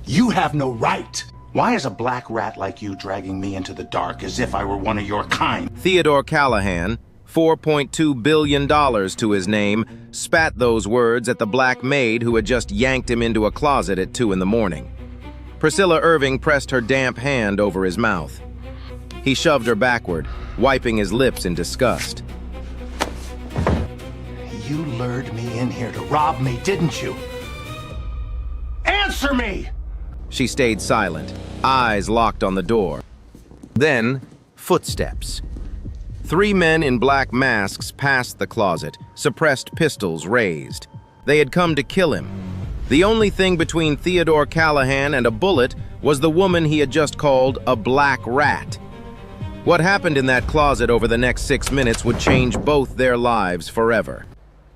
You have no right. Why is a black rat like you dragging me into the dark as if I were one of your kind? Theodore Callahan, $4.2 billion to his name, spat those words at the black maid who had just yanked him into a closet at 2 in the morning. Priscilla Irving pressed her damp hand over his mouth. He shoved her backward, wiping his lips in disgust. You lured me in here to rob me, didn't you? Answer me! She stayed silent, eyes locked on the door. Then, footsteps. 3 men in black masks passed the closet, suppressed pistols raised. They had come to kill him. The only thing between Theodore Callahan and a bullet was the woman he had just called a black rat. What happened in that closet over the next 6 minutes would change both their lives forever.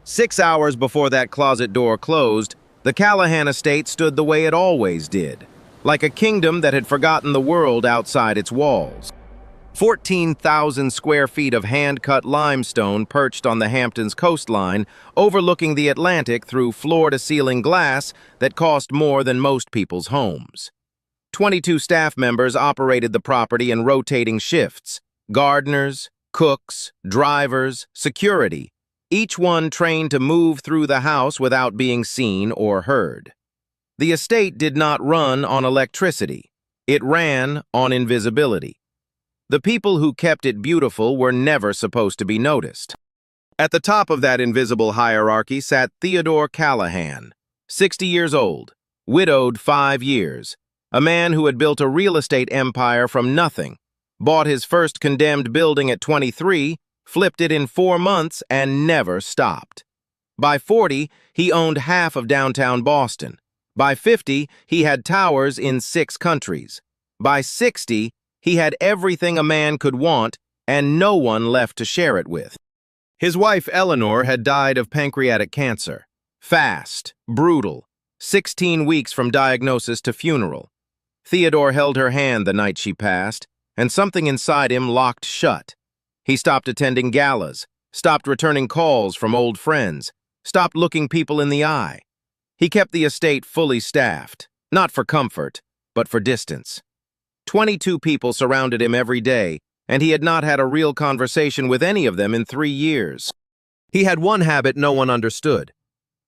6 hours before that closet door closed, the Callahan estate stood the way it always did, like a kingdom that had forgotten the world outside its walls. 14,000 square feet of hand-cut limestone perched on the Hamptons coastline, overlooking the Atlantic through floor-to-ceiling glass that cost more than most people's homes. 22 staff members operated the property in rotating shifts: gardeners, cooks, drivers, security, each one trained to move through the house without being seen or heard. The estate did not run on electricity. It ran on invisibility. The people who kept it beautiful were never supposed to be noticed. At the top of that invisible hierarchy sat Theodore Callahan, 60 years old, widowed 5 years, a man who had built a real estate empire from nothing, bought his first condemned building at 23, flipped it in 4 months, and never stopped. By 40, he owned half of downtown Boston. By 50, he had towers in 6 countries. By 60, he had everything a man could want, and no one left to share it with. His wife, Eleanor, had died of pancreatic cancer. Fast, brutal, 16 weeks from diagnosis to funeral. Theodore held her hand the night she passed, and something inside him locked shut. He stopped attending galas, stopped returning calls from old friends, stopped looking people in the eye. He kept the estate fully staffed, not for comfort, but for distance. 22 people surrounded him every day, and he had not had a real conversation with any of them in 3 years. He had one habit no one understood.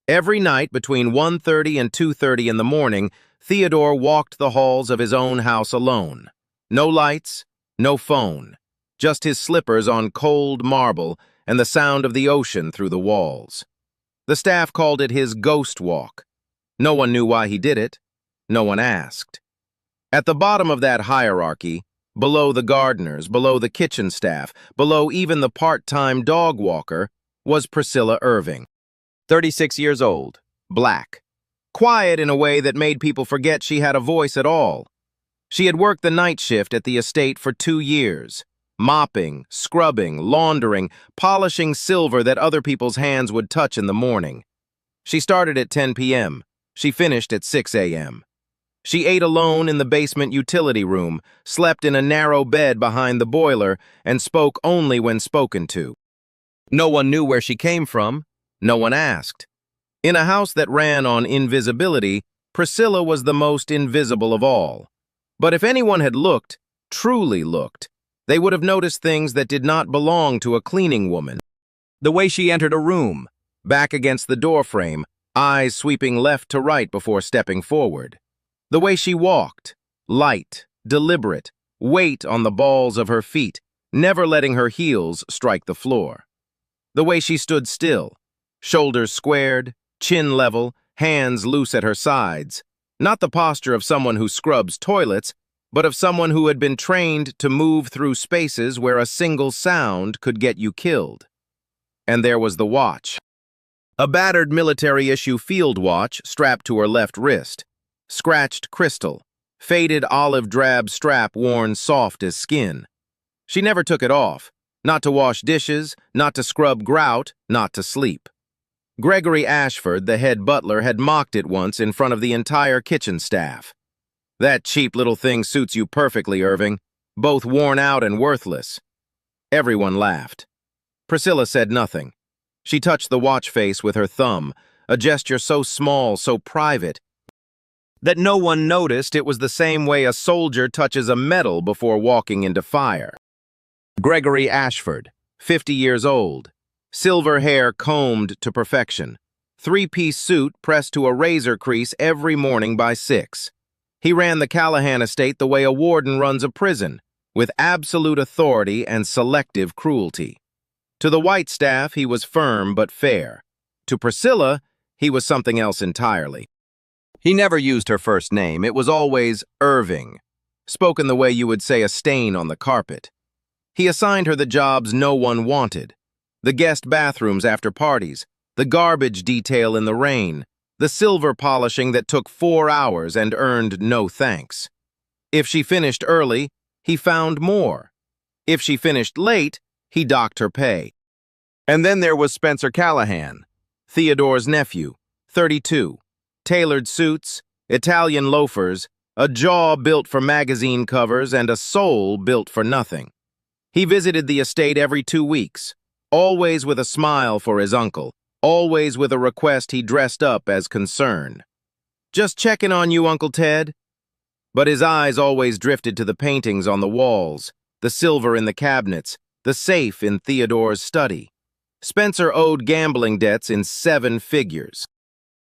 Every night between 1:30 and 2:30 in the morning, Theodore walked the halls of his own house alone. No lights, no phone, just his slippers on cold marble and the sound of the ocean through the walls. The staff called it his ghost walk. No one knew why he did it. No one asked. At the bottom of that hierarchy, below the gardeners, below the kitchen staff, below even the part-time dog walker, was Priscilla Irving. 36 years old, black, quiet in a way that made people forget she had a voice at all. She had worked the night shift at the estate for 2 years, mopping, scrubbing, laundering, polishing silver that other people's hands would touch in the morning. She started at 10 p.m. She finished at 6 a.m. She ate alone in the basement utility room, slept in a narrow bed behind the boiler, and spoke only when spoken to. No one knew where she came from. No one asked. In a house that ran on invisibility, Priscilla was the most invisible of all. But if anyone had looked, truly looked, they would have noticed things that did not belong to a cleaning woman. The way she entered a room, back against the doorframe, eyes sweeping left to right before stepping forward. The way she walked, light, deliberate, weight on the balls of her feet, never letting her heels strike the floor. The way she stood still, shoulders squared, chin level, hands loose at her sides, not the posture of someone who scrubs toilets, but of someone who had been trained to move through spaces where a single sound could get you killed. And there was the watch. A battered military-issue field watch strapped to her left wrist, scratched crystal, faded olive-drab strap worn soft as skin. She never took it off, not to wash dishes, not to scrub grout, not to sleep. Gregory Ashford, the head butler, had mocked it once in front of the entire kitchen staff. "That cheap little thing suits you perfectly, Irving, both worn out and worthless." Everyone laughed. Priscilla said nothing. She touched the watch face with her thumb, a gesture so small, so private, that no one noticed it was the same way a soldier touches a medal before walking into fire. Gregory Ashford, 50 years old, silver hair combed to perfection, three-piece suit pressed to a razor crease every morning by 6. He ran the Callahan estate the way a warden runs a prison, with absolute authority and selective cruelty. To the white staff, he was firm but fair. To Priscilla, he was something else entirely. He never used her first name. It was always Irving, spoken the way you would say a stain on the carpet. He assigned her the jobs no one wanted: the guest bathrooms after parties, the garbage detail in the rain, the silver polishing that took 4 hours and earned no thanks. If she finished early, he found more. If she finished late, he docked her pay. And then there was Spencer Callahan, Theodore's nephew, 32. Tailored suits, Italian loafers, a jaw built for magazine covers, and a soul built for nothing. He visited the estate every 2 weeks, always with a smile for his uncle, always with a request he dressed up as concern. "Just checking on you, Uncle Ted." But his eyes always drifted to the paintings on the walls, the silver in the cabinets, the safe in Theodore's study. Spencer owed gambling debts in 7 figures.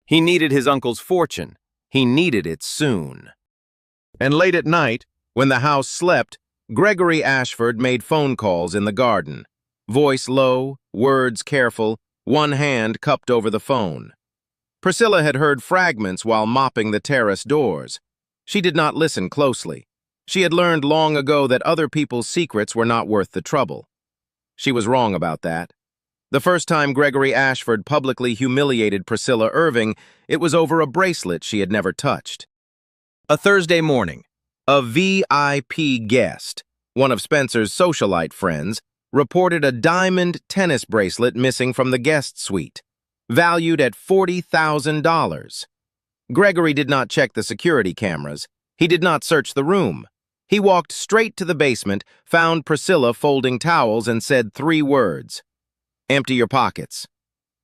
He needed his uncle's fortune. He needed it soon. And late at night, when the house slept, Gregory Ashford made phone calls in the garden. Voice low, words careful, one hand cupped over the phone. Priscilla had heard fragments while mopping the terrace doors. She did not listen closely. She had learned long ago that other people's secrets were not worth the trouble. She was wrong about that. The first time Gregory Ashford publicly humiliated Priscilla Irving, it was over a bracelet she had never touched. A Thursday morning, a VIP guest, one of Spencer's socialite friends, reported a diamond tennis bracelet missing from the guest suite, valued at $40,000. Gregory did not check the security cameras. He did not search the room. He walked straight to the basement, found Priscilla folding towels, and said 3 words: "Empty your pockets."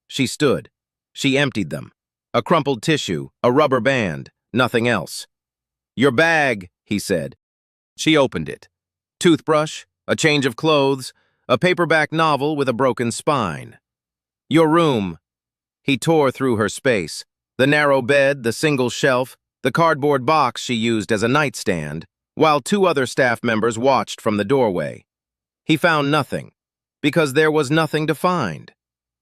She stood. She emptied them. A crumpled tissue, a rubber band, nothing else. "Your bag," he said. She opened it. Toothbrush, a change of clothes, a paperback novel with a broken spine. "Your room." He tore through her space. The narrow bed, the single shelf, the cardboard box she used as a nightstand, while 2 other staff members watched from the doorway. He found nothing, because there was nothing to find.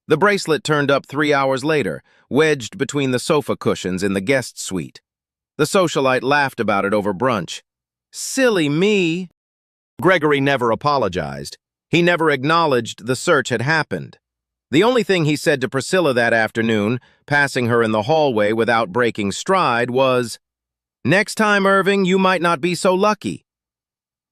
The bracelet turned up 3 hours later, wedged between the sofa cushions in the guest suite. The socialite laughed about it over brunch. "Silly me." Gregory never apologized. He never acknowledged the search had happened. The only thing he said to Priscilla that afternoon, passing her in the hallway without breaking stride, was, "Next time, Irving, you might not be so lucky."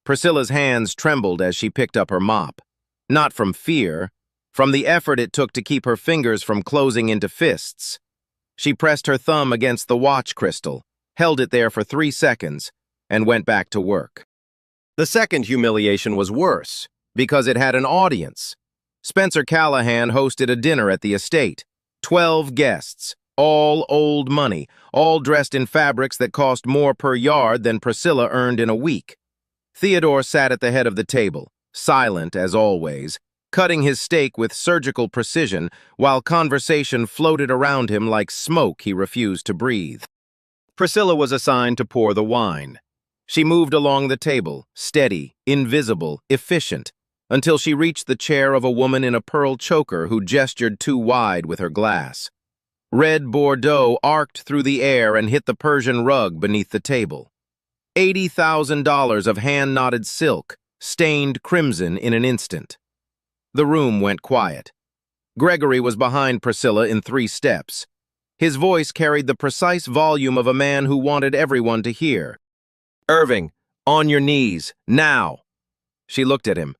Priscilla's hands trembled as she picked up her mop. Not from fear, from the effort it took to keep her fingers from closing into fists. She pressed her thumb against the watch crystal, held it there for 3 seconds, and went back to work. The second humiliation was worse, because it had an audience. Spencer Callahan hosted a dinner at the estate. 12 guests, all old money, all dressed in fabrics that cost more per yard than Priscilla earned in a week. Theodore sat at the head of the table, silent as always, cutting his steak with surgical precision while conversation floated around him like smoke he refused to breathe. Priscilla was assigned to pour the wine. She moved along the table, steady, invisible, efficient, until she reached the chair of a woman in a pearl choker who gestured too wide with her glass. Red Bordeaux arced through the air and hit the Persian rug beneath the table. $80,000 of hand-knotted silk, stained crimson in an instant. The room went quiet. Gregory was behind Priscilla in 3 steps. His voice carried the precise volume of a man who wanted everyone to hear. "Irving, on your knees, now." She looked at him.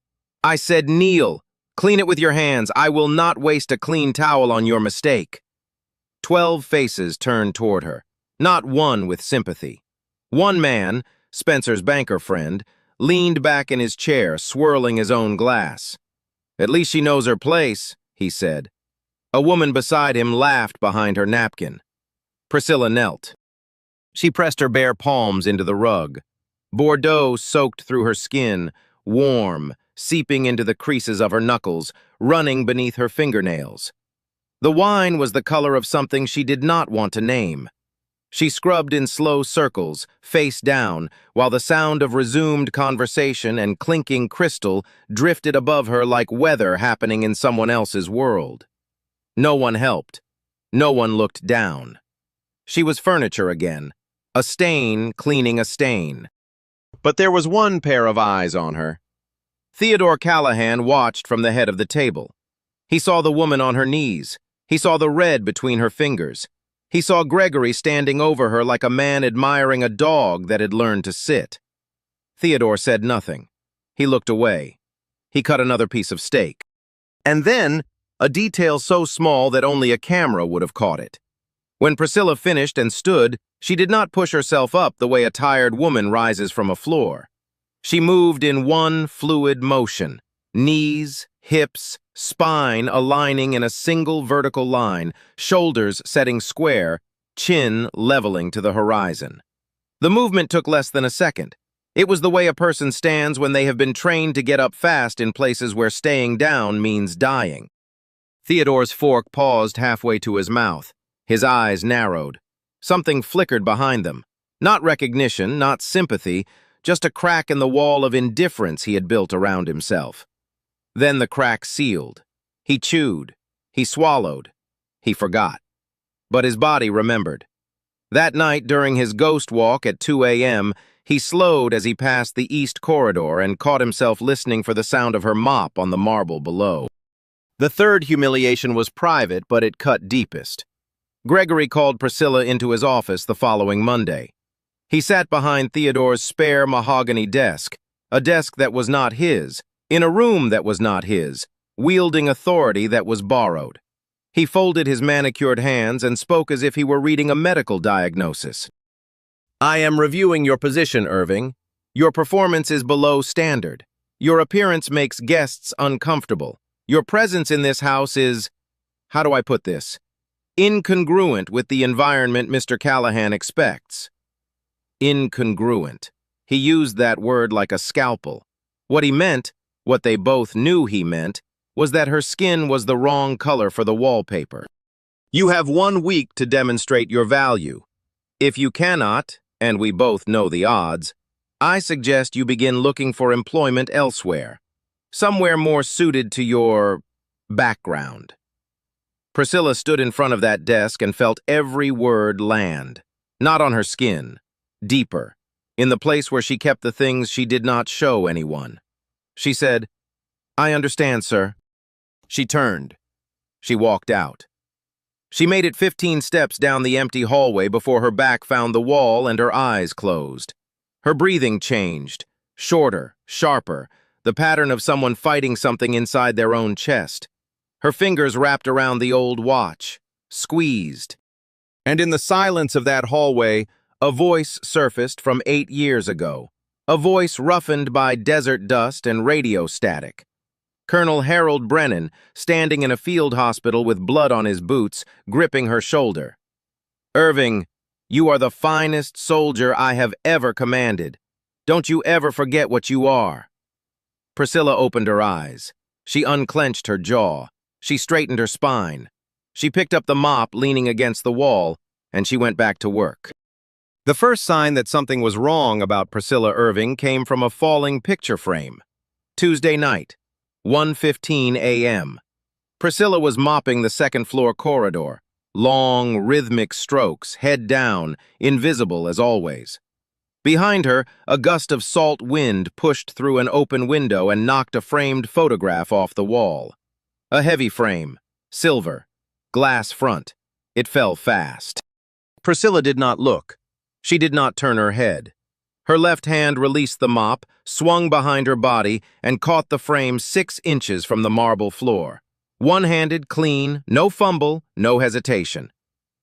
"I said kneel. Clean it with your hands. I will not waste a clean towel on your mistake." 12 faces turned toward her, not one with sympathy. One man, Spencer's banker friend, leaned back in his chair, swirling his own glass. "At least she knows her place," he said. A woman beside him laughed behind her napkin. Priscilla knelt. She pressed her bare palms into the rug. Bordeaux soaked through her skin, warm, seeping into the creases of her knuckles, running beneath her fingernails. The wine was the color of something she did not want to name. She scrubbed in slow circles, face down, while the sound of resumed conversation and clinking crystal drifted above her like weather happening in someone else's world. No one helped. No one looked down. She was furniture again, a stain cleaning a stain. But there was one pair of eyes on her. Theodore Callahan watched from the head of the table. He saw the woman on her knees. He saw the red between her fingers. He saw Gregory standing over her like a man admiring a dog that had learned to sit. Theodore said nothing. He looked away. He cut another piece of steak. And then, a detail so small that only a camera would have caught it. When Priscilla finished and stood, she did not push herself up the way a tired woman rises from a floor. She moved in one fluid motion, knees, hips, spine aligning in a single vertical line, shoulders setting square, chin leveling to the horizon. The movement took less than a second. It was the way a person stands when they have been trained to get up fast in places where staying down means dying. Theodore's fork paused halfway to his mouth. His eyes narrowed. Something flickered behind them. Not recognition, not sympathy, just a crack in the wall of indifference he had built around himself. Then the crack sealed. He chewed. He swallowed. He forgot. But his body remembered. That night, during his ghost walk at 2 a.m., he slowed as he passed the east corridor and caught himself listening for the sound of her mop on the marble below. The third humiliation was private, but it cut deepest. Gregory called Priscilla into his office the following Monday. He sat behind Theodore's spare mahogany desk, a desk that was not his, in a room that was not his, wielding authority that was borrowed. He folded his manicured hands and spoke as if he were reading a medical diagnosis. "I am reviewing your position, Irving. Your performance is below standard. Your appearance makes guests uncomfortable. Your presence in this house is, how do I put this, incongruent with the environment Mr. Callahan expects." Incongruent. He used that word like a scalpel. What he meant, what they both knew he meant, was that her skin was the wrong color for the wallpaper. "You have 1 week to demonstrate your value. If you cannot, and we both know the odds, I suggest you begin looking for employment elsewhere, somewhere more suited to your background." Priscilla stood in front of that desk and felt every word land, not on her skin, deeper, in the place where she kept the things she did not show anyone. She said, "I understand, sir." She turned. She walked out. She made it 15 steps down the empty hallway before her back found the wall and her eyes closed. Her breathing changed, shorter, sharper, the pattern of someone fighting something inside their own chest. Her fingers wrapped around the old watch, squeezed. And in the silence of that hallway, a voice surfaced from 8 years ago, a voice roughened by desert dust and radio static. Colonel Harold Brennan, standing in a field hospital with blood on his boots, gripping her shoulder. "Irving, you are the finest soldier I have ever commanded. Don't you ever forget what you are." Priscilla opened her eyes. She unclenched her jaw. She straightened her spine. She picked up the mop leaning against the wall, and she went back to work. The first sign that something was wrong about Priscilla Irving came from a falling picture frame. Tuesday night, 1:15 a.m. Priscilla was mopping the second-floor corridor. Long, rhythmic strokes, head down, invisible as always. Behind her, a gust of salt wind pushed through an open window and knocked a framed photograph off the wall. A heavy frame, silver, glass front. It fell fast. Priscilla did not look. She did not turn her head. Her left hand released the mop, swung behind her body, and caught the frame 6 inches from the marble floor. One-handed, clean, no fumble, no hesitation.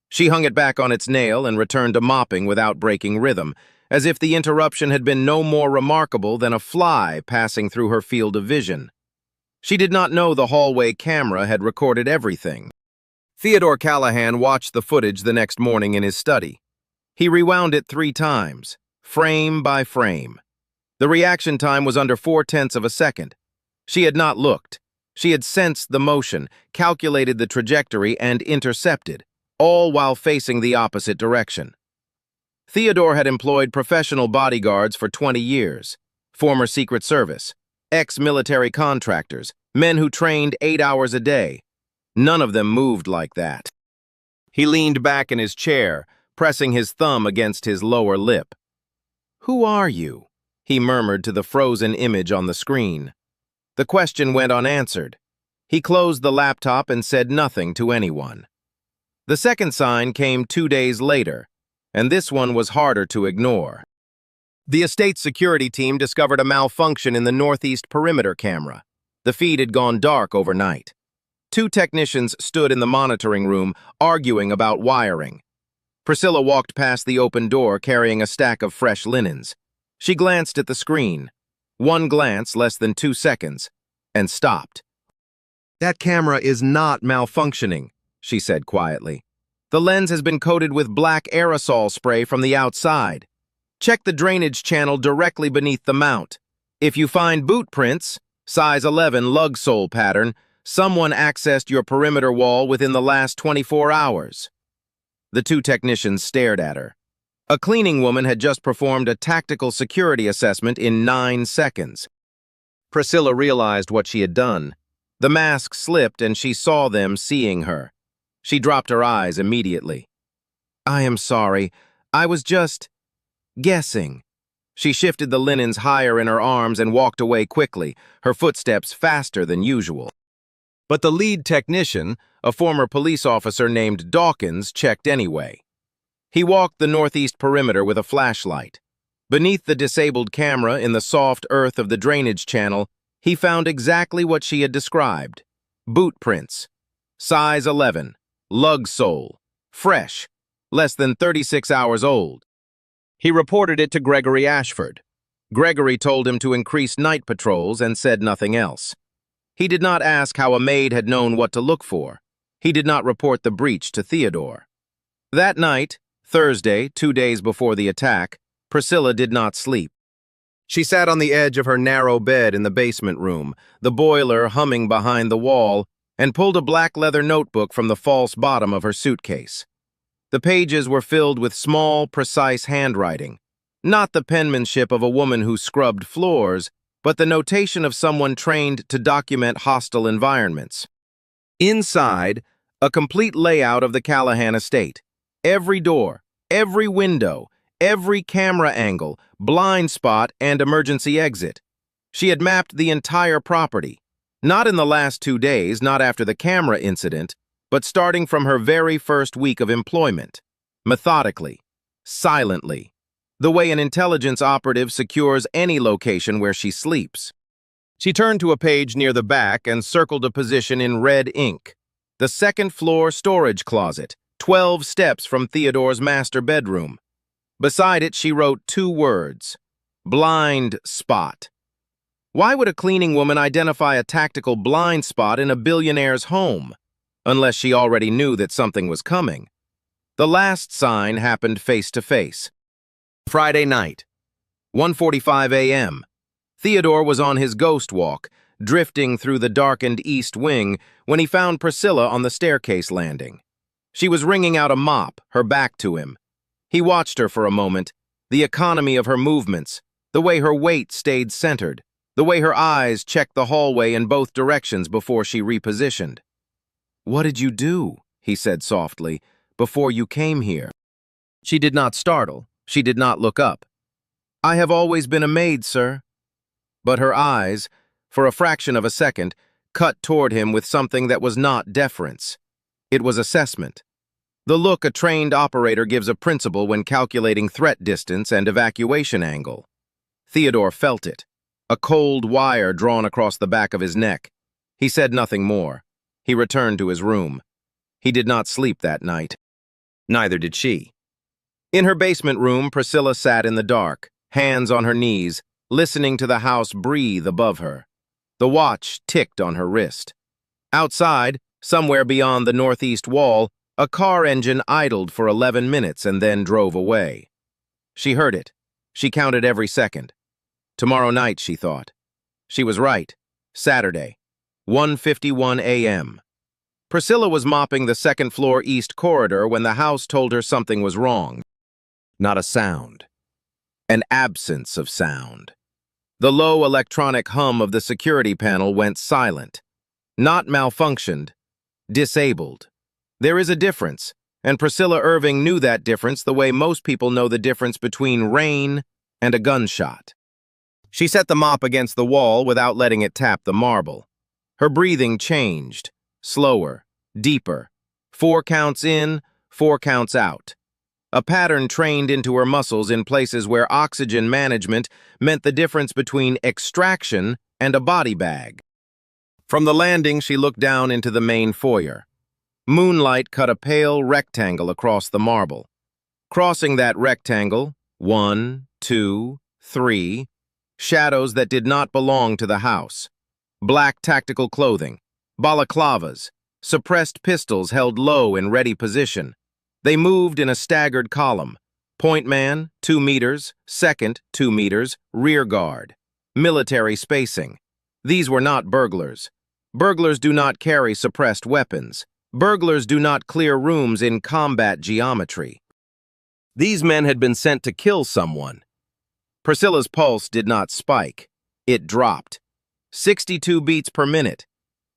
She hung it back on its nail and returned to mopping without breaking rhythm, as if the interruption had been no more remarkable than a fly passing through her field of vision. She did not know the hallway camera had recorded everything. Theodore Callahan watched the footage the next morning in his study. He rewound it 3 times, frame by frame. The reaction time was under 0.4 of a second. She had not looked. She had sensed the motion, calculated the trajectory, and intercepted, all while facing the opposite direction. Theodore had employed professional bodyguards for 20 years, former Secret Service, ex-military contractors, men who trained 8 hours a day. None of them moved like that. He leaned back in his chair, pressing his thumb against his lower lip. "Who are you?" he murmured to the frozen image on the screen. The question went unanswered. He closed the laptop and said nothing to anyone. The second sign came 2 days later, and this one was harder to ignore. The estate security team discovered a malfunction in the northeast perimeter camera. The feed had gone dark overnight. 2 technicians stood in the monitoring room, arguing about wiring. Priscilla walked past the open door carrying a stack of fresh linens. She glanced at the screen. One glance, less than 2 seconds, and stopped. "That camera is not malfunctioning," she said quietly. "The lens has been coated with black aerosol spray from the outside. Check the drainage channel directly beneath the mount. If you find boot prints, size 11 lug sole pattern, someone accessed your perimeter wall within the last 24 hours. The 2 technicians stared at her. A cleaning woman had just performed a tactical security assessment in 9 seconds. Priscilla realized what she had done. The mask slipped and she saw them seeing her. She dropped her eyes immediately. "I am sorry. I was just guessing." She shifted the linens higher in her arms and walked away quickly, her footsteps faster than usual. But the lead technician, a former police officer named Dawkins, checked anyway. He walked the northeast perimeter with a flashlight. Beneath the disabled camera in the soft earth of the drainage channel, he found exactly what she had described. Boot prints. Size 11. Lug sole. Fresh. Less than 36 hours old. He reported it to Gregory Ashford. Gregory told him to increase night patrols and said nothing else. He did not ask how a maid had known what to look for. He did not report the breach to Theodore. That night, Thursday, 2 days before the attack, Priscilla did not sleep. She sat on the edge of her narrow bed in the basement room, the boiler humming behind the wall, and pulled a black leather notebook from the false bottom of her suitcase. The pages were filled with small, precise handwriting, not the penmanship of a woman who scrubbed floors, but the notation of someone trained to document hostile environments. Inside, a complete layout of the Callahan estate. Every door, every window, every camera angle, blind spot, and emergency exit. She had mapped the entire property, not in the last 2 days, not after the camera incident, but starting from her very first week of employment. Methodically, silently, the way an intelligence operative secures any location where she sleeps. She turned to a page near the back and circled a position in red ink. The second-floor storage closet, 12 steps from Theodore's master bedroom. Beside it, she wrote 2 words, blind spot. Why would a cleaning woman identify a tactical blind spot in a billionaire's home? Unless she already knew that something was coming. The last sign happened face-to-face. Friday night, 1:45 a.m. Theodore was on his ghost walk, drifting through the darkened east wing when he found Priscilla on the staircase landing. She was wringing out a mop, her back to him. He watched her for a moment, the economy of her movements, the way her weight stayed centered, the way her eyes checked the hallway in both directions before she repositioned. "What did you do?" he said softly, "before you came here?" She did not startle. She did not look up. "I have always been a maid, sir." But her eyes, for a fraction of a second, cut toward him with something that was not deference. It was assessment. The look a trained operator gives a principal when calculating threat distance and evacuation angle. Theodore felt it, a cold wire drawn across the back of his neck. He said nothing more. He returned to his room. He did not sleep that night. Neither did she. In her basement room, Priscilla sat in the dark, hands on her knees, listening to the house breathe above her. The watch ticked on her wrist. Outside, somewhere beyond the northeast wall, A car engine idled for 11 minutes and then drove away. She heard it. She counted every second. Tomorrow night, she thought. She was right. Saturday, 1:51 a.m. Priscilla was mopping the second-floor east corridor when the house told her something was wrong. Not a sound. An absence of sound. The low electronic hum of the security panel went silent. Not malfunctioned, disabled. There is a difference, and Priscilla Irving knew that difference the way most people know the difference between rain and a gunshot. She set the mop against the wall without letting it tap the marble. Her breathing changed, slower, deeper. 4 counts in, 4 counts out. A pattern trained into her muscles in places where oxygen management meant the difference between extraction and a body bag. From the landing, she looked down into the main foyer. Moonlight cut a pale rectangle across the marble. Crossing that rectangle, 1, 2, 3, shadows that did not belong to the house. Black tactical clothing, balaclavas, suppressed pistols held low in ready position. They moved in a staggered column. Point man, 2 meters, second, 2 meters, rear guard. Military spacing. These were not burglars. Burglars do not carry suppressed weapons. Burglars do not clear rooms in combat geometry. These men had been sent to kill someone. Priscilla's pulse did not spike. It dropped. 62 beats per minute.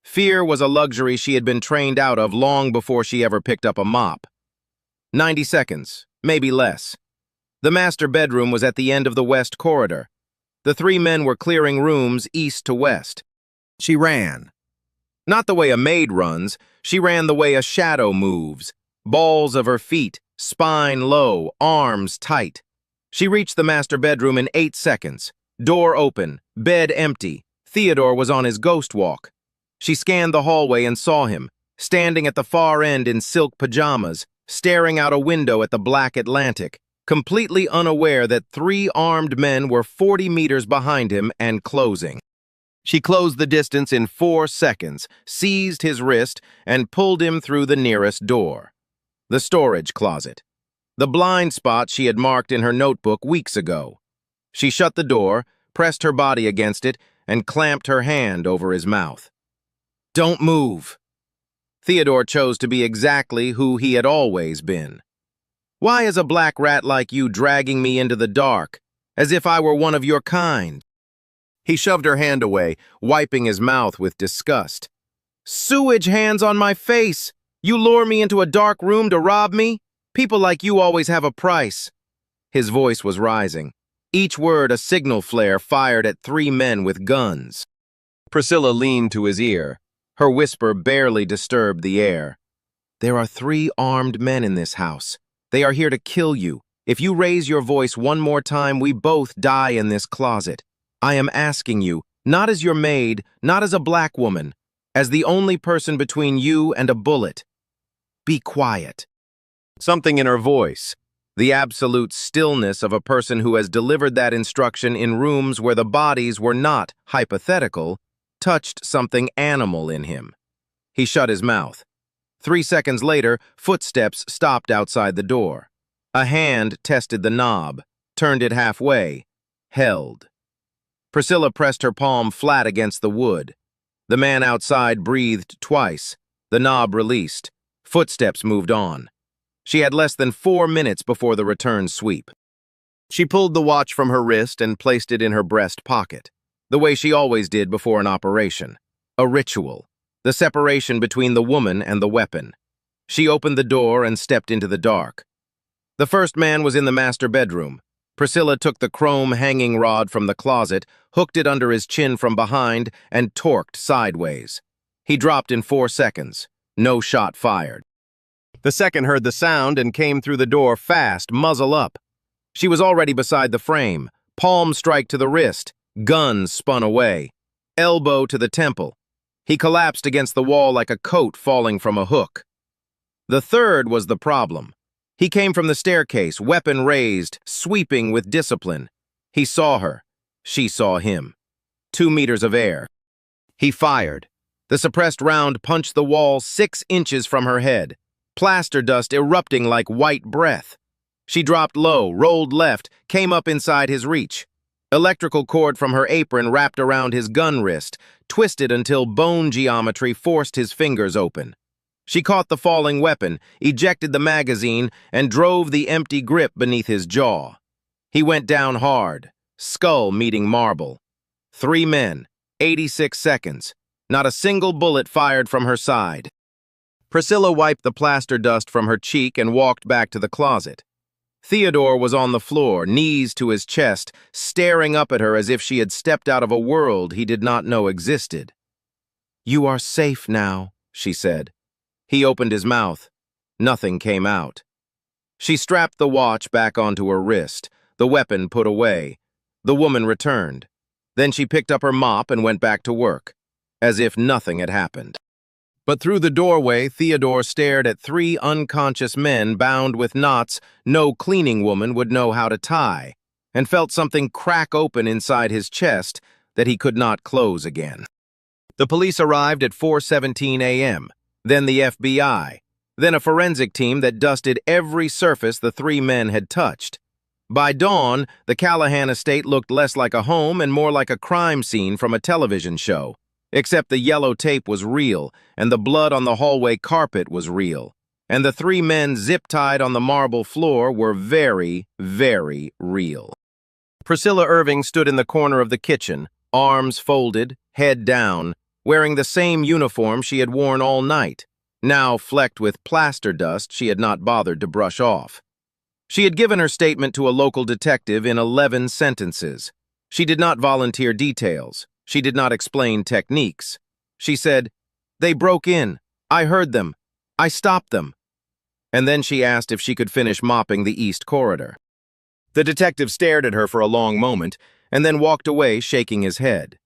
Fear was a luxury she had been trained out of long before she ever picked up a mop. 90 seconds, maybe less. The master bedroom was at the end of the west corridor. The 3 men were clearing rooms east to west. She ran. Not the way a maid runs, she ran the way a shadow moves. Balls of her feet, spine low, arms tight. She reached the master bedroom in 8 seconds. Door open, bed empty. Theodore was on his ghost walk. She scanned the hallway and saw him, standing at the far end in silk pajamas, staring out a window at the black Atlantic, completely unaware that 3 armed men were 40 meters behind him and closing. She closed the distance in 4 seconds, seized his wrist, and pulled him through the nearest door. The storage closet. The blind spot she had marked in her notebook weeks ago. She shut the door, pressed her body against it, and clamped her hand over his mouth. Don't move. Theodore chose to be exactly who he had always been. Why is a black rat like you dragging me into the dark, as if I were one of your kind? He shoved her hand away, wiping his mouth with disgust. Sewage hands on my face! You lure me into a dark room to rob me? People like you always have a price. His voice was rising. Each word a signal flare fired at 3 men with guns. Priscilla leaned to his ear. Her whisper barely disturbed the air. There are 3 armed men in this house. They are here to kill you. If you raise your voice one more time, we both die in this closet. I am asking you, not as your maid, not as a black woman, as the only person between you and a bullet. Be quiet. Something in her voice, the absolute stillness of a person who has delivered that instruction in rooms where the bodies were not hypothetical, touched something animal in him. He shut his mouth. 3 seconds later, footsteps stopped outside the door. A hand tested the knob, turned it halfway, held. Priscilla pressed her palm flat against the wood. The man outside breathed twice. The knob released. Footsteps moved on. She had less than 4 minutes before the return sweep. She pulled the watch from her wrist and placed it in her breast pocket, the way she always did before an operation. A ritual, the separation between the woman and the weapon. She opened the door and stepped into the dark. The first man was in the master bedroom. Priscilla took the chrome hanging rod from the closet, hooked it under his chin from behind, and torqued sideways. He dropped in 4 seconds. No shot fired. The second heard the sound and came through the door fast, muzzle up. She was already beside the frame, palm strike to the wrist, gun spun away, elbow to the temple. He collapsed against the wall like a coat falling from a hook. The third was the problem. He came from the staircase, weapon raised, sweeping with discipline. He saw her. She saw him. 2 meters of air. He fired. The suppressed round punched the wall 6 inches from her head. plaster dust erupting like white breath. She dropped low, rolled left, came up inside his reach. Electrical cord from her apron wrapped around his gun wrist, twisted until bone geometry forced his fingers open. She caught the falling weapon, ejected the magazine, and drove the empty grip beneath his jaw. He went down hard, skull meeting marble. 3 men, 86 seconds. Not a single bullet fired from her side. Priscilla wiped the plaster dust from her cheek and walked back to the closet. Theodore was on the floor, knees to his chest, staring up at her as if she had stepped out of a world he did not know existed. "You are safe now," she said. He opened his mouth. Nothing came out. She strapped the watch back onto her wrist, the weapon put away. The woman returned. Then she picked up her mop and went back to work, as if nothing had happened. But through the doorway, Theodore stared at 3 unconscious men bound with knots no cleaning woman would know how to tie, and felt something crack open inside his chest that he could not close again. The police arrived at 4:17 a.m., then the FBI, then a forensic team that dusted every surface the 3 men had touched. By dawn, the Callahan estate looked less like a home and more like a crime scene from a television show. Except the yellow tape was real, and the blood on the hallway carpet was real, and the 3 men zip-tied on the marble floor were very, very real. Priscilla Irving stood in the corner of the kitchen, arms folded, head down, wearing the same uniform she had worn all night, now flecked with plaster dust she had not bothered to brush off. She had given her statement to a local detective in 11 sentences. She did not volunteer details. She did not explain techniques. She said, "They broke in. I heard them. I stopped them." And then she asked if she could finish mopping the east corridor. The detective stared at her for a long moment and then walked away, shaking his head.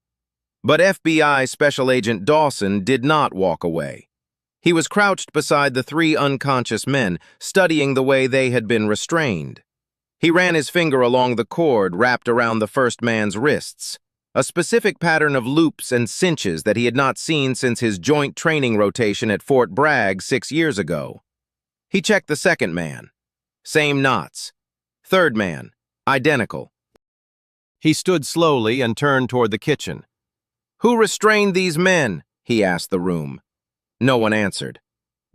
But FBI Special Agent Dawson did not walk away. He was crouched beside the 3 unconscious men, studying the way they had been restrained. He ran his finger along the cord wrapped around the first man's wrists, a specific pattern of loops and cinches that he had not seen since his joint training rotation at Fort Bragg 6 years ago. He checked the second man. Same knots. Third man. Identical. He stood slowly and turned toward the kitchen. "Who restrained these men?" he asked the room. No one answered.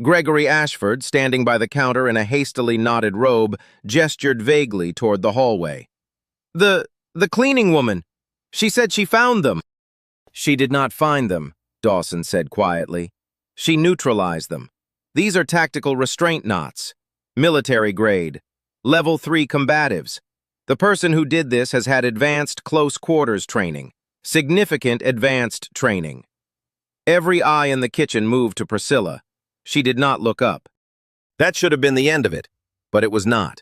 Gregory Ashford, standing by the counter in a hastily knotted robe, gestured vaguely toward the hallway. The cleaning woman. She said she found them." "She did not find them," Dawson said quietly. "She neutralized them. These are tactical restraint knots. Military grade. Level 3 combatives. The person who did this has had advanced close quarters training. Significant advanced training." Every eye in the kitchen moved to Priscilla. She did not look up. That should have been the end of it, but it was not.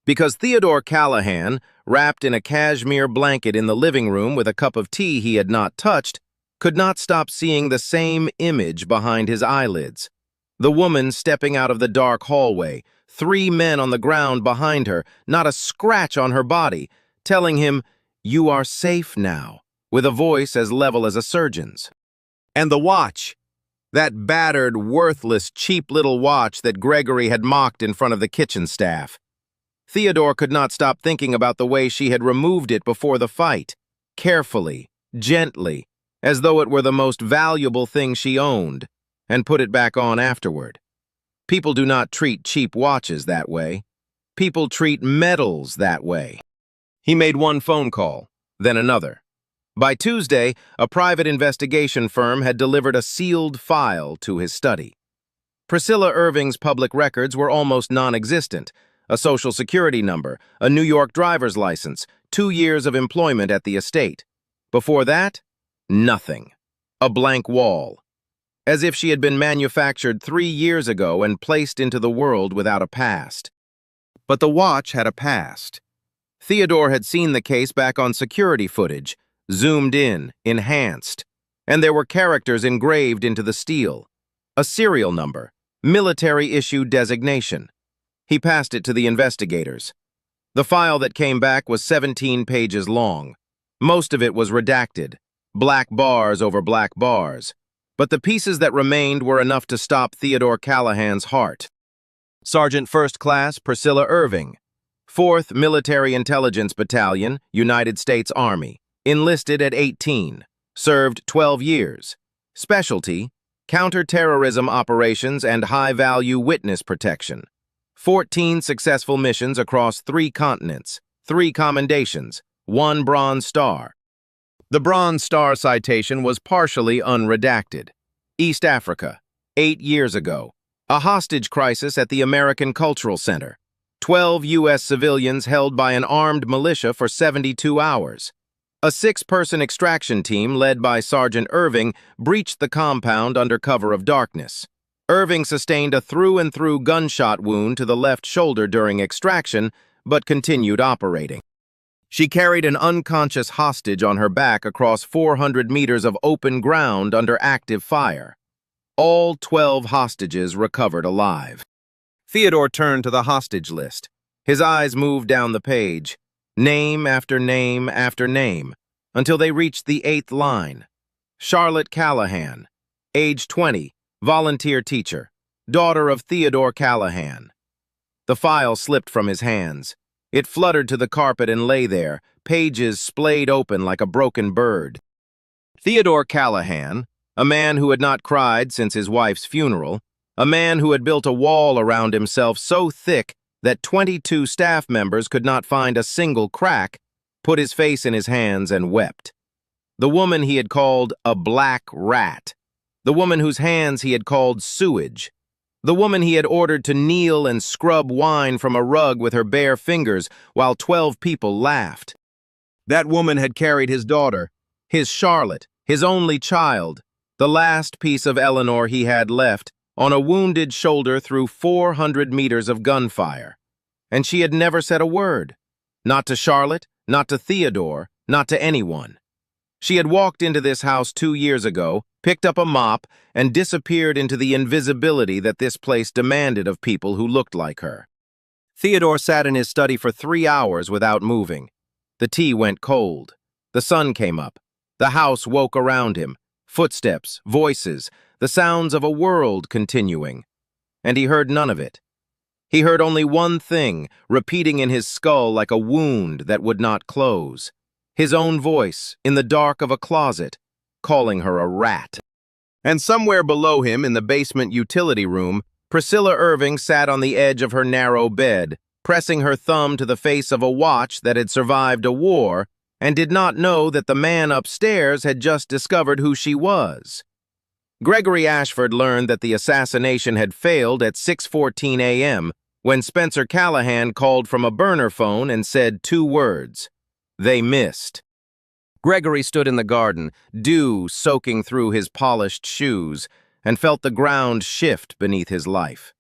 Because Theodore Callahan, wrapped in a cashmere blanket in the living room with a cup of tea he had not touched, could not stop seeing the same image behind his eyelids. The woman stepping out of the dark hallway, 3 men on the ground behind her, not a scratch on her body, telling him, "You are safe now," with a voice as level as a surgeon's. And the watch. That battered, worthless, cheap little watch that Gregory had mocked in front of the kitchen staff. Theodore could not stop thinking about the way she had removed it before the fight, carefully, gently, as though it were the most valuable thing she owned, and put it back on afterward. People do not treat cheap watches that way. People treat medals that way. He made one phone call, then another. By Tuesday, a private investigation firm had delivered a sealed file to his study. Priscilla Irving's public records were almost non-existent. A social security number, a New York driver's license, 2 years of employment at the estate. Before that, nothing. A blank wall. As if she had been manufactured 3 years ago and placed into the world without a past. But the watch had a past. Theodore had seen the case back on security footage, zoomed in, enhanced, and there were characters engraved into the steel. A serial number, military-issue designation. He passed it to the investigators. The file that came back was 17 pages long. Most of it was redacted, black bars over black bars. But the pieces that remained were enough to stop Theodore Callahan's heart. Sergeant First Class Priscilla Irving, 4th Military Intelligence Battalion, United States Army, enlisted at 18, served 12 years. Specialty, counterterrorism operations and high-value witness protection. 14 successful missions across 3 continents, 3 commendations, 1 Bronze Star. The Bronze Star citation was partially unredacted. East Africa, 8 years ago. A hostage crisis at the American Cultural Center. 12 U.S. civilians held by an armed militia for 72 hours. A 6-person extraction team led by Sergeant Irving breached the compound under cover of darkness. Irving sustained a through-and-through gunshot wound to the left shoulder during extraction, but continued operating. She carried an unconscious hostage on her back across 400 meters of open ground under active fire. All 12 hostages recovered alive. Theodore turned to the hostage list. His eyes moved down the page, name after name after name, until they reached the 8th line. Charlotte Callahan, age 20, volunteer teacher, daughter of Theodore Callahan. The file slipped from his hands. It fluttered to the carpet and lay there, pages splayed open like a broken bird. Theodore Callahan, a man who had not cried since his wife's funeral, a man who had built a wall around himself so thick that 22 staff members could not find a single crack, put his face in his hands and wept. The woman he had called a black rat, the woman whose hands he had called sewage, the woman he had ordered to kneel and scrub wine from a rug with her bare fingers while 12 people laughed. That woman had carried his daughter, his Charlotte, his only child, the last piece of Eleanor he had left, on a wounded shoulder through 400 meters of gunfire. And she had never said a word. Not to Charlotte, not to Theodore, not to anyone. She had walked into this house 2 years ago, picked up a mop, and disappeared into the invisibility that this place demanded of people who looked like her. Theodore sat in his study for 3 hours without moving. The tea went cold. The sun came up. The house woke around him. Footsteps, voices, the sounds of a world continuing. And he heard none of it. He heard only one thing, repeating in his skull like a wound that would not close. His own voice, in the dark of a closet, calling her a rat. And somewhere below him, in the basement utility room, Priscilla Irving sat on the edge of her narrow bed, pressing her thumb to the face of a watch that had survived a war, and did not know that the man upstairs had just discovered who she was. Gregory Ashford learned that the assassination had failed at 6:14 a.m. when Spencer Callahan called from a burner phone and said 2 words. They missed. Gregory stood in the garden, dew soaking through his polished shoes, and felt the ground shift beneath his life.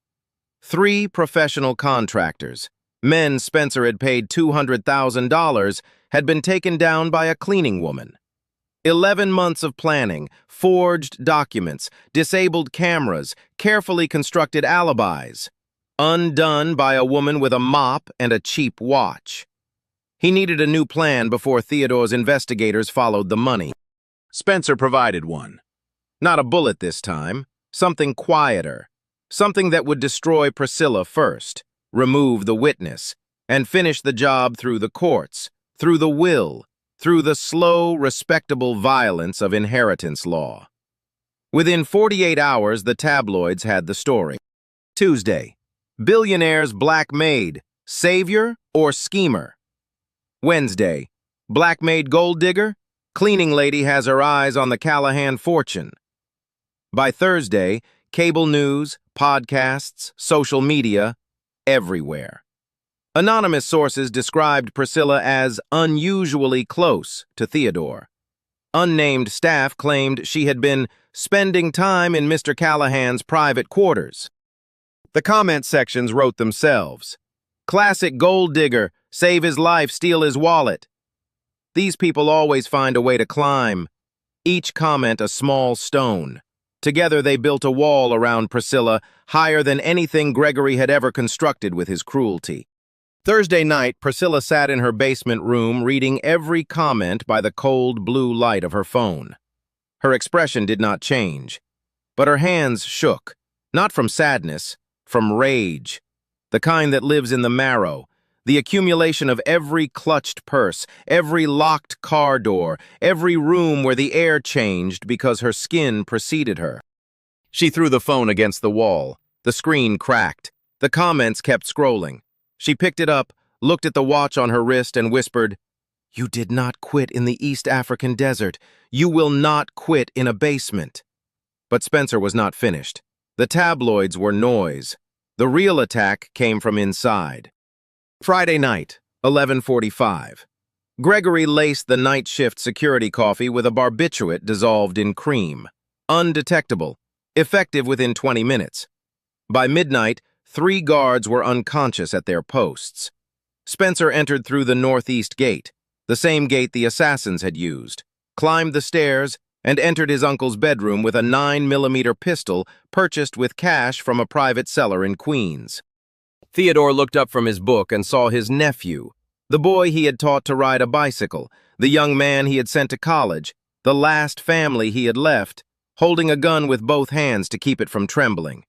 3 professional contractors, men Spencer had paid $200,000, had been taken down by a cleaning woman. 11 months of planning, forged documents, disabled cameras, carefully constructed alibis, undone by a woman with a mop and a cheap watch. He needed a new plan before Theodore's investigators followed the money. Spencer provided one. Not a bullet this time, something quieter, something that would destroy Priscilla first, remove the witness, and finish the job through the courts, through the will, through the slow, respectable violence of inheritance law. Within 48 hours, the tabloids had the story. Tuesday, Billionaire's black maid, savior or schemer? Wednesday, black maid gold digger? Cleaning lady has her eyes on the Callahan fortune. By Thursday, cable news, podcasts, social media, everywhere. Anonymous sources described Priscilla as unusually close to Theodore. Unnamed staff claimed she had been spending time in Mr. Callahan's private quarters. The comment sections wrote themselves. Classic gold digger, save his life, steal his wallet. These people always find a way to climb. Each comment a small stone. Together they built a wall around Priscilla, higher than anything Gregory had ever constructed with his cruelty. Thursday night, Priscilla sat in her basement room reading every comment by the cold blue light of her phone. Her expression did not change, but her hands shook, not from sadness, from rage, the kind that lives in the marrow, the accumulation of every clutched purse, every locked car door, every room where the air changed because her skin preceded her. She threw the phone against the wall. The screen cracked. The comments kept scrolling. She picked it up, looked at the watch on her wrist, and whispered, "You did not quit in the East African desert. You will not quit in a basement." But Spencer was not finished. The tabloids were noise. The real attack came from inside. Friday night, 11:45. Gregory laced the night shift security coffee with a barbiturate dissolved in cream. Undetectable. Effective within 20 minutes. By midnight, 3 guards were unconscious at their posts. Spencer entered through the northeast gate, the same gate the assassins had used, climbed the stairs, and entered his uncle's bedroom with a 9mm pistol purchased with cash from a private seller in Queens. Theodore looked up from his book and saw his nephew, the boy he had taught to ride a bicycle, the young man he had sent to college, the last family he had left, holding a gun with both hands to keep it from trembling.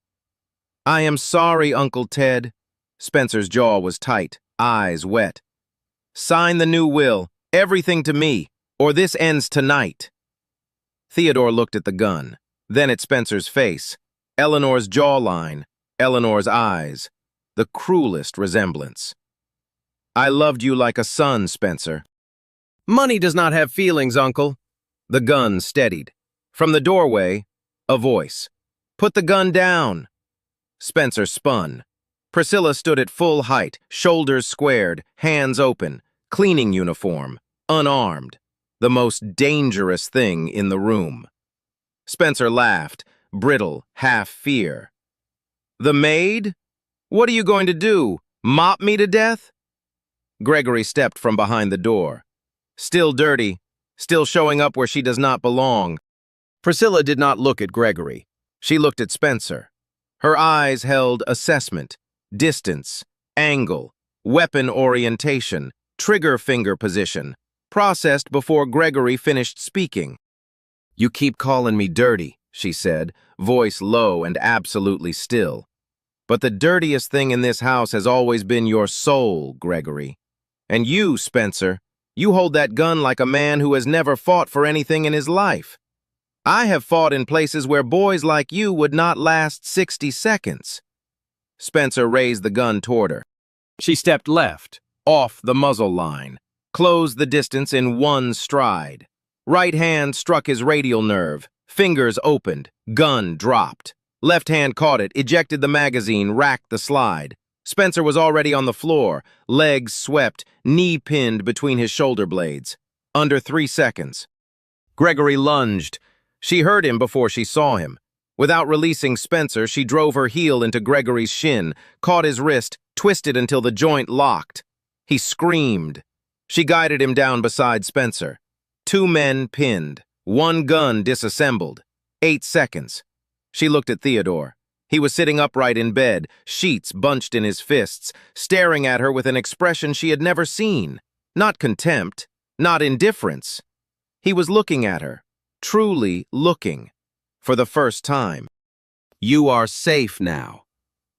"I am sorry, Uncle Ted." Spencer's jaw was tight, eyes wet. "Sign the new will, everything to me, or this ends tonight." Theodore looked at the gun, then at Spencer's face, Eleanor's jawline, Eleanor's eyes, the cruelest resemblance. "I loved you like a son, Spencer." "Money does not have feelings, Uncle." The gun steadied. From the doorway, a voice. "Put the gun down." Spencer spun. Priscilla stood at full height, shoulders squared, hands open, cleaning uniform, unarmed, the most dangerous thing in the room. Spencer laughed, brittle, half fear. "The maid? What are you going to do? Mop me to death?" Gregory stepped from behind the door. Still dirty, still showing up where she does not belong. Priscilla did not look at Gregory. She looked at Spencer. Her eyes held assessment, distance, angle, weapon orientation, trigger finger position, processed before Gregory finished speaking. "You keep calling me dirty," she said, voice low and absolutely still. "But the dirtiest thing in this house has always been your soul, Gregory. And you, Spencer, you hold that gun like a man who has never fought for anything in his life. I have fought in places where boys like you would not last 60 seconds. Spencer raised the gun toward her. She stepped left, off the muzzle line, closed the distance in one stride. Right hand struck his radial nerve, fingers opened, gun dropped. Left hand caught it, ejected the magazine, racked the slide. Spencer was already on the floor, legs swept, knee pinned between his shoulder blades. Under 3 seconds. Gregory lunged. She heard him before she saw him. Without releasing Spencer, she drove her heel into Gregory's shin, caught his wrist, twisted until the joint locked. He screamed. She guided him down beside Spencer. 2 men pinned, 1 gun disassembled. 8 seconds. She looked at Theodore. He was sitting upright in bed, sheets bunched in his fists, staring at her with an expression she had never seen. Not contempt, not indifference. He was looking at her, truly looking, for the first time. "You are safe now."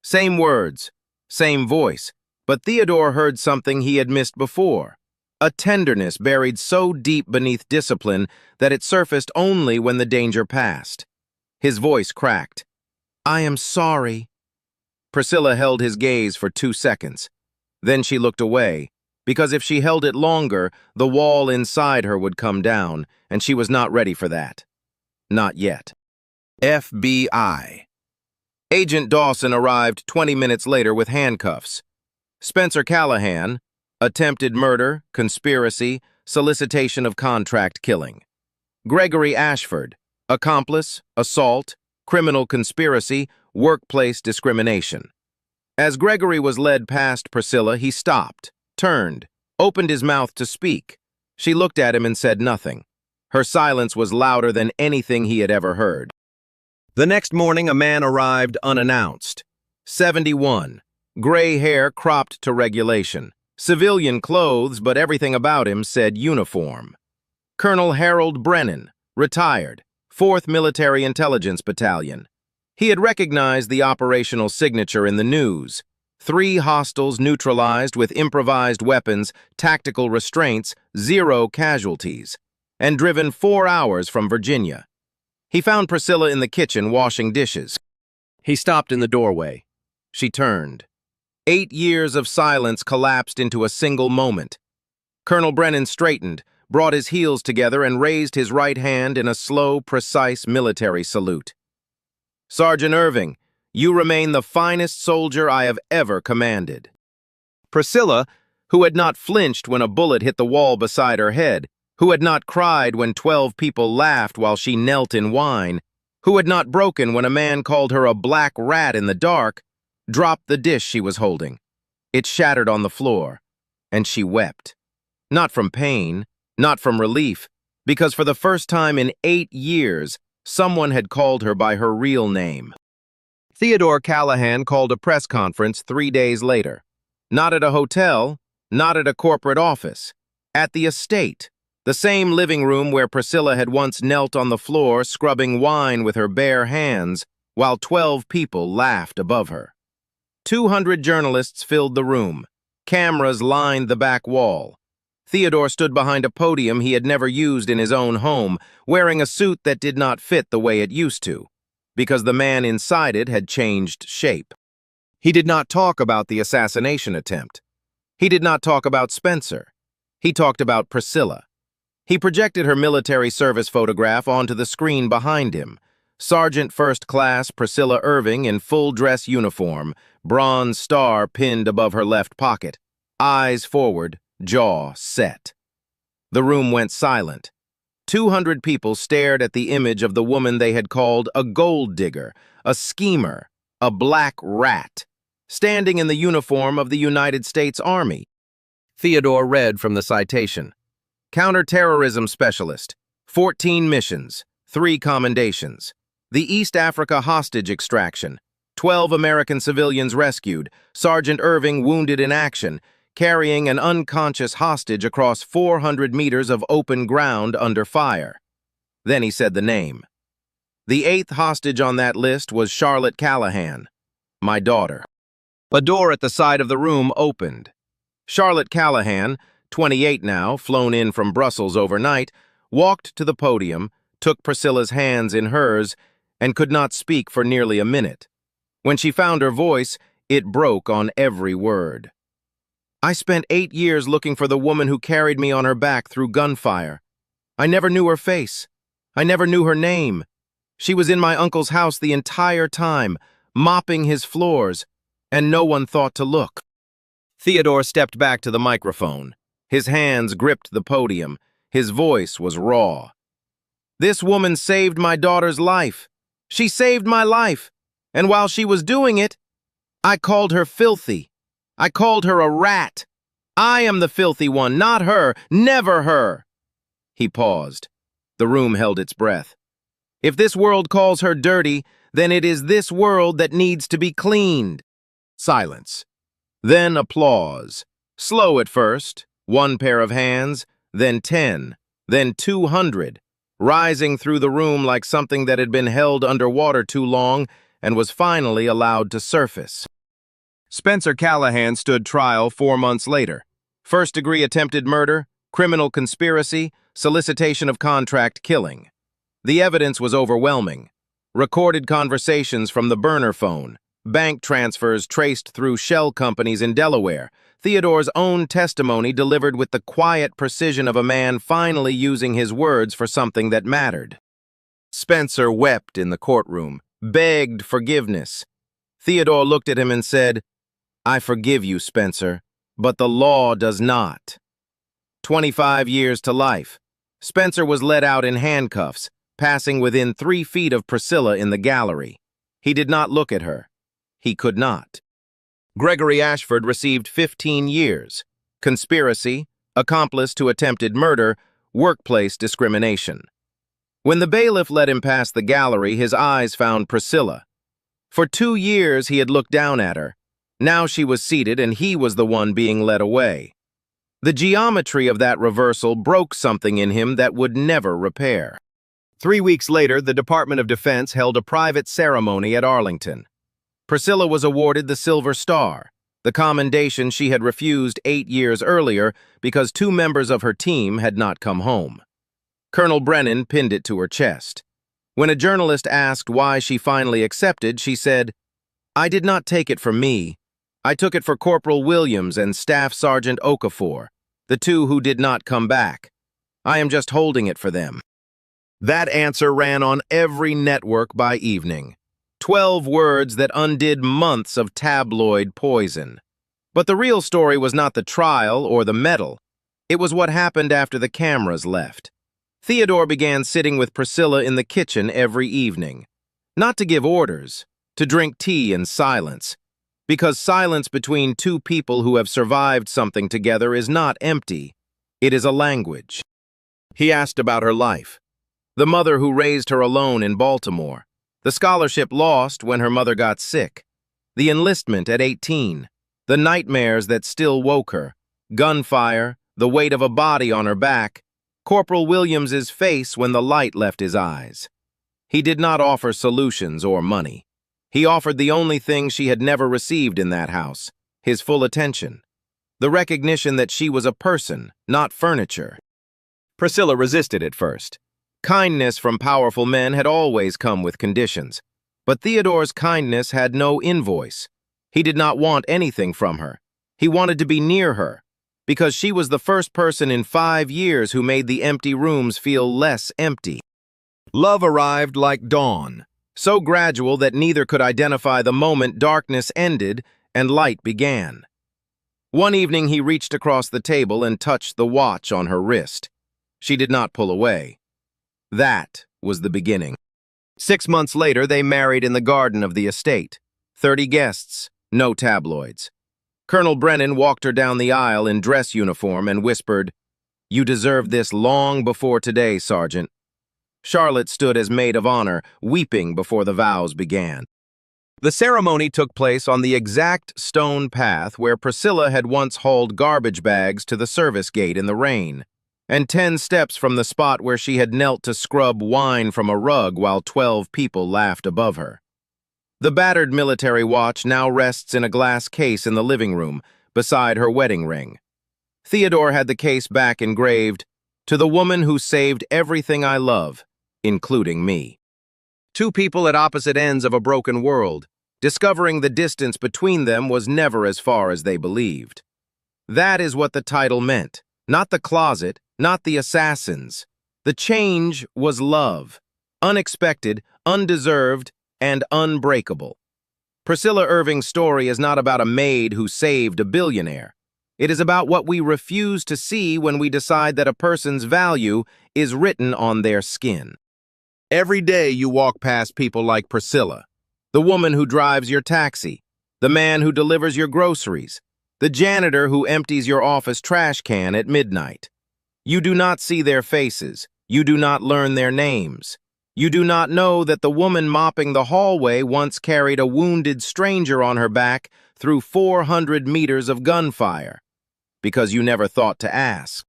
Same words, same voice, but Theodore heard something he had missed before. A tenderness buried so deep beneath discipline that it surfaced only when the danger passed. His voice cracked. "I am sorry." Priscilla held his gaze for 2 seconds. Then she looked away, because if she held it longer, the wall inside her would come down, and she was not ready for that. Not yet. FBI. Agent Dawson arrived 20 minutes later with handcuffs. Spencer Callahan, attempted murder, conspiracy, solicitation of contract killing. Gregory Ashford, accomplice, assault, criminal conspiracy, workplace discrimination. As Gregory was led past Priscilla, he stopped, turned, opened his mouth to speak. She looked at him and said nothing. Her silence was louder than anything he had ever heard. The next morning, a man arrived unannounced. 71. Gray hair cropped to regulation. Civilian clothes, but everything about him said uniform. Colonel Harold Brennan, retired, 4th Military Intelligence Battalion. He had recognized the operational signature in the news. 3 hostiles neutralized with improvised weapons, tactical restraints, 0 casualties, and driven 4 hours from Virginia. He found Priscilla in the kitchen washing dishes. He stopped in the doorway. She turned. 8 years of silence collapsed into a single moment. Colonel Brennan straightened, brought his heels together, and raised his right hand in a slow, precise military salute. "Sergeant Irving, you remain the finest soldier I have ever commanded." Priscilla, who had not flinched when a bullet hit the wall beside her head, who had not cried when 12 people laughed while she knelt in wine, who had not broken when a man called her a black rat in the dark, dropped the dish she was holding. It shattered on the floor, and she wept. Not from pain, not from relief, because for the first time in 8 years, someone had called her by her real name. Theodore Callahan called a press conference 3 days later. Not at a hotel, not at a corporate office. At the estate, the same living room where Priscilla had once knelt on the floor scrubbing wine with her bare hands, while 12 people laughed above her. 200 journalists filled the room. Cameras lined the back wall. Theodore stood behind a podium he had never used in his own home, wearing a suit that did not fit the way it used to, because the man inside it had changed shape. He did not talk about the assassination attempt. He did not talk about Spencer. He talked about Priscilla. He projected her military service photograph onto the screen behind him. Sergeant First Class Priscilla Irving in full dress uniform, bronze star pinned above her left pocket, eyes forward, jaw set. The room went silent. 200 people stared at the image of the woman they had called a gold digger, a schemer, a black rat, standing in the uniform of the United States Army. Theodore read from the citation. Counterterrorism specialist, 14 missions, 3 commendations. The East Africa hostage extraction, 12 American civilians rescued, Sergeant Irving wounded in action, carrying an unconscious hostage across 400 meters of open ground under fire. Then he said the name. The 8th hostage on that list was Charlotte Callahan, my daughter. A door at the side of the room opened. Charlotte Callahan, 28 now, flown in from Brussels overnight, walked to the podium, took Priscilla's hands in hers, and could not speak for nearly a minute. When she found her voice, it broke on every word. I spent 8 years looking for the woman who carried me on her back through gunfire. I never knew her face. I never knew her name. She was in my uncle's house the entire time, mopping his floors, and no one thought to look. Theodore stepped back to the microphone. His hands gripped the podium. His voice was raw. This woman saved my daughter's life. She saved my life. And while she was doing it, I called her filthy. I called her a rat. I am the filthy one, not her, never her. He paused. The room held its breath. If this world calls her dirty, then it is this world that needs to be cleaned. Silence. Then applause. Slow at first, 1 pair of hands, then 10, then 200, rising through the room like something that had been held underwater too long and was finally allowed to surface. Spencer Callahan stood trial 4 months later. First-degree attempted murder, criminal conspiracy, solicitation of contract killing. The evidence was overwhelming. Recorded conversations from the burner phone, bank transfers traced through shell companies in Delaware, Theodore's own testimony delivered with the quiet precision of a man finally using his words for something that mattered. Spencer wept in the courtroom, begged forgiveness. Theodore looked at him and said, I forgive you, Spencer, but the law does not. 25 years to life. Spencer was led out in handcuffs, passing within 3 feet of Priscilla in the gallery. He did not look at her. He could not. Gregory Ashford received 15 years. Conspiracy, accomplice to attempted murder, workplace discrimination. When the bailiff let him pass the gallery, his eyes found Priscilla. For 2 years he had looked down at her. Now she was seated and he was the one being led away. The geometry of that reversal broke something in him that would never repair. 3 weeks later, the Department of Defense held a private ceremony at Arlington. Priscilla was awarded the Silver Star. the commendation she had refused 8 years earlier because 2 members of her team had not come home. Colonel Brennan pinned it to her chest. When a journalist asked why she finally accepted, she said, "I did not take it for me. I took it for Corporal Williams and Staff Sergeant Okafor, the 2 who did not come back. I am just holding it for them." That answer ran on every network by evening. 12 words that undid months of tabloid poison. But the real story was not the trial or the medal. It was what happened after the cameras left. Theodore began sitting with Priscilla in the kitchen every evening. Not to give orders, to drink tea in silence. Because silence between 2 people who have survived something together is not empty. It is a language. He asked about her life. The mother who raised her alone in Baltimore. The scholarship lost when her mother got sick. The enlistment at 18. The nightmares that still woke her. Gunfire, the weight of a body on her back. Corporal Williams's face when the light left his eyes. He did not offer solutions or money. He offered the only thing she had never received in that house, his full attention. The recognition that she was a person, not furniture. Priscilla resisted at first. Kindness from powerful men had always come with conditions, but Theodore's kindness had no invoice. He did not want anything from her. He wanted to be near her, because she was the first person in 5 years who made the empty rooms feel less empty. Love arrived like dawn, so gradual that neither could identify the moment darkness ended and light began. One evening he reached across the table and touched the watch on her wrist. She did not pull away. That was the beginning. 6 months later, they married in the garden of the estate. 30 guests, no tabloids. Colonel Brennan walked her down the aisle in dress uniform and whispered, "You deserved this long before today, Sergeant." Charlotte stood as maid of honor, weeping before the vows began. The ceremony took place on the exact stone path where Priscilla had once hauled garbage bags to the service gate in the rain, and 10 steps from the spot where she had knelt to scrub wine from a rug while 12 people laughed above her. The battered military watch now rests in a glass case in the living room, beside her wedding ring. Theodore had the case back engraved, "To the woman who saved everything I love, including me." 2 people at opposite ends of a broken world, discovering the distance between them was never as far as they believed. That is what the title meant, not the closet, not the assassins. The change was love, unexpected, undeserved, and unbreakable. Priscilla Irving's story is not about a maid who saved a billionaire. It is about what we refuse to see when we decide that a person's value is written on their skin. Every day you walk past people like Priscilla, the woman who drives your taxi, the man who delivers your groceries, the janitor who empties your office trash can at midnight. You do not see their faces. You do not learn their names. You do not know that the woman mopping the hallway once carried a wounded stranger on her back through 400 meters of gunfire, because you never thought to ask.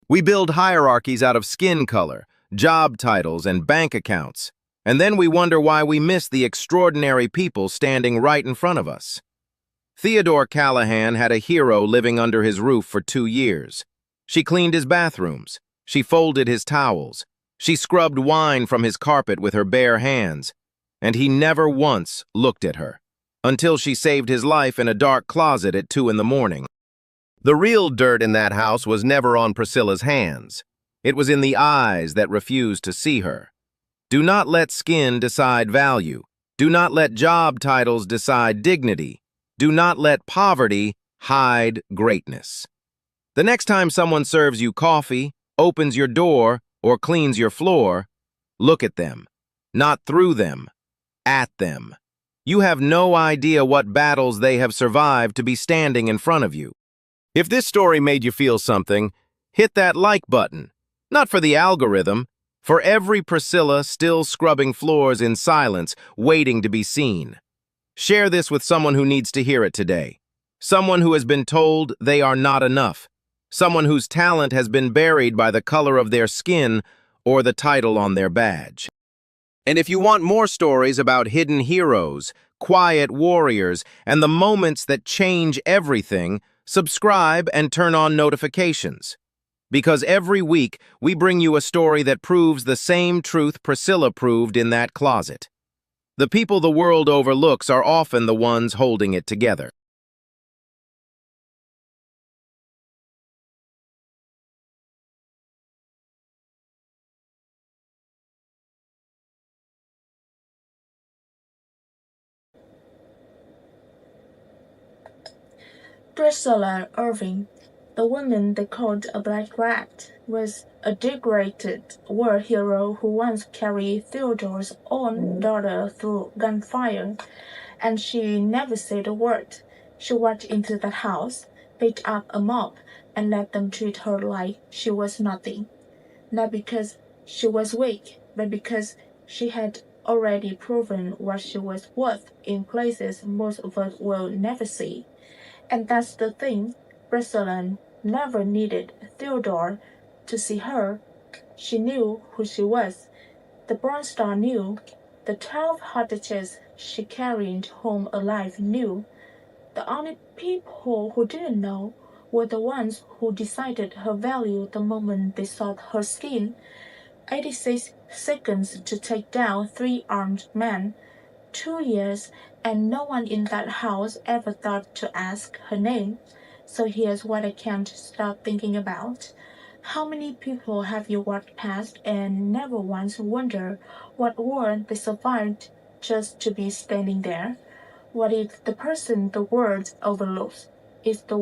We build hierarchies out of skin color, job titles, and bank accounts, and then we wonder why we miss the extraordinary people standing right in front of us. Theodore Callahan had a hero living under his roof for 2 years. She cleaned his bathrooms. She folded his towels. She scrubbed wine from his carpet with her bare hands. And he never once looked at her, until she saved his life in a dark closet at 2 in the morning. The real dirt in that house was never on Priscilla's hands. It was in the eyes that refused to see her. Do not let skin decide value. Do not let job titles decide dignity. Do not let poverty hide greatness. The next time someone serves you coffee, opens your door, or cleans your floor, look at them, not through them, at them. You have no idea what battles they have survived to be standing in front of you. If this story made you feel something, hit that like button. Not for the algorithm, for every Priscilla still scrubbing floors in silence, waiting to be seen. Share this with someone who needs to hear it today. Someone who has been told they are not enough. Someone whose talent has been buried by the color of their skin or the title on their badge. And if you want more stories about hidden heroes, quiet warriors, and the moments that change everything, subscribe and turn on notifications. Because every week, we bring you a story that proves the same truth Priscilla proved in that closet. The people the world overlooks are often the ones holding it together. Priscilla Irving, the woman they called a black rat, was a degraded war hero who once carried Theodore's own daughter through gunfire, and she never said a word. She walked into the house, picked up a mop, and let them treat her like she was nothing. Not because she was weak, but because she had already proven what she was worth in places most of us will never see. And that's the thing, Priscilla never needed Theodore to see her. She knew who she was. The Bronze Star knew. The 12 hostages she carried home alive knew. The only people who didn't know were the ones who decided her value the moment they saw her skin. 86 seconds to take down 3 armed men. 2 years, and no one in that house ever thought to ask her name. So here's what I can't stop thinking about. How many people have you walked past and never once wondered what war they survived just to be standing there? What if the person the world overlooks is the one